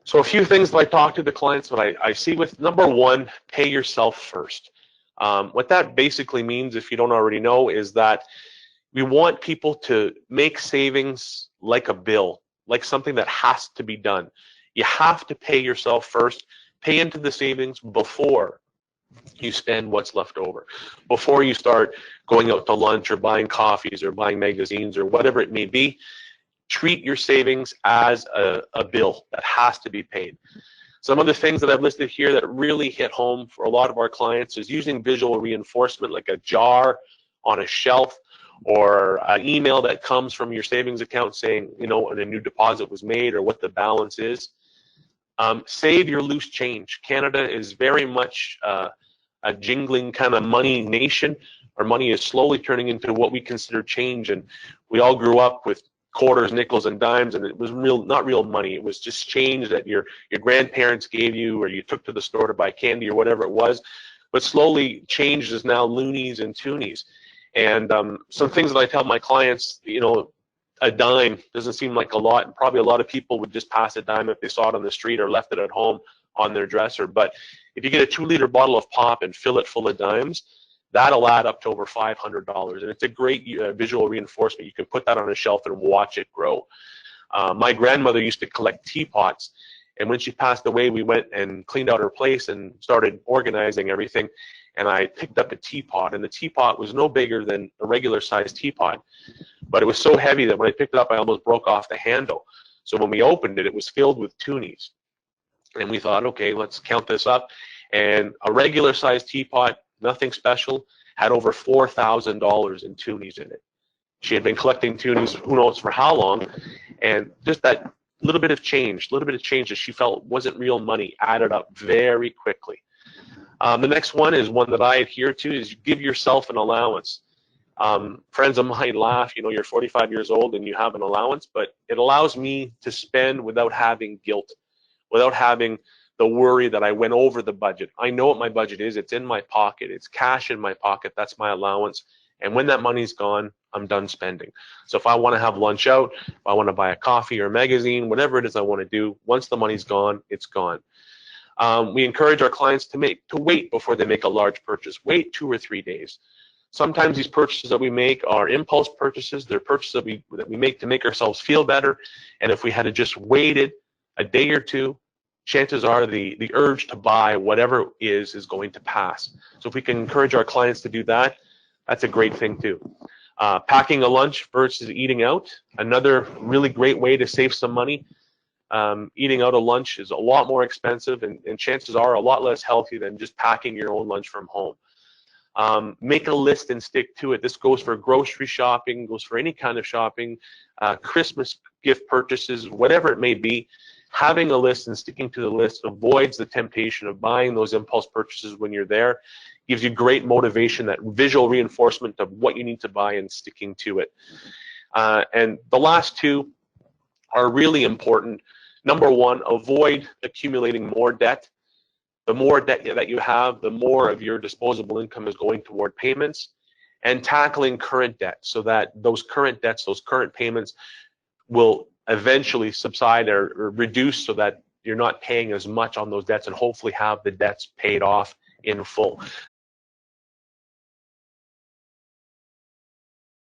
So a few things that I talk to the clients, what I see with number one, pay yourself first. What that basically means, if you don't already know, is that we want people to make savings like a bill, like something that has to be done. You have to pay yourself first, pay into the savings before you spend what's left over, before you start going out to lunch or buying coffees or buying magazines or whatever it may be. Treat your savings as a bill that has to be paid. Some of the things that I've listed here that really hit home for a lot of our clients is using visual reinforcement, like a jar on a shelf or an email that comes from your savings account saying, you know, a new deposit was made or what the balance is. Save your loose change. Canada is very much a jingling kind of money nation. Our money is slowly turning into what we consider change, and we all grew up with quarters, nickels, and dimes, and it was not real money. It was just change that your grandparents gave you, or you took to the store to buy candy, or whatever it was. But slowly, change is now loonies and toonies. And some things that I tell my clients, you know, a dime doesn't seem like a lot, and probably a lot of people would just pass a dime if they saw it on the street or left it at home on their dresser. But if you get a 2-liter bottle of pop and fill it full of dimes, that'll add up to over $500, and it's a great visual reinforcement. You can put that on a shelf and watch it grow. My grandmother used to collect teapots, and when she passed away, we went and cleaned out her place and started organizing everything, and I picked up a teapot, and the teapot was no bigger than a regular sized teapot, but it was so heavy that when I picked it up, I almost broke off the handle. So when we opened it, it was filled with toonies, and we thought, okay, let's count this up, and a regular sized teapot, nothing special, had over $4,000 in toonies in it. She had been collecting toonies who knows for how long, and just that little bit of change that she felt wasn't real money added up very quickly. The next one is one that I adhere to, is give yourself an allowance. Friends of mine laugh, you know, you're 45 years old and you have an allowance, but it allows me to spend without having guilt, without having the worry that I went over the budget. I know what my budget is. It's in my pocket. It's cash in my pocket. That's my allowance. And when that money's gone, I'm done spending. So if I want to have lunch out, if I want to buy a coffee or a magazine, whatever it is I want to do, once the money's gone, it's gone. We encourage our clients to wait before they make a large purchase. Wait 2 or 3 days. Sometimes these purchases that we make are impulse purchases. They're purchases that we make to make ourselves feel better. And if we had just waited a day or two, chances are the urge to buy whatever is going to pass. So if we can encourage our clients to do that, that's a great thing too. Packing a lunch versus eating out, another really great way to save some money. Eating out a lunch is a lot more expensive, and chances are a lot less healthy than just packing your own lunch from home. Make a list and stick to it. This goes for grocery shopping, goes for any kind of shopping, Christmas gift purchases, whatever it may be. Having a list and sticking to the list avoids the temptation of buying those impulse purchases when you're there. Gives you great motivation, that visual reinforcement of what you need to buy and sticking to it. And the last two are really important. Number one, avoid accumulating more debt. The more debt that you have, the more of your disposable income is going toward payments, and tackling current debt so that those current debts, those current payments will eventually subside or reduce so that you're not paying as much on those debts and hopefully have the debts paid off in full.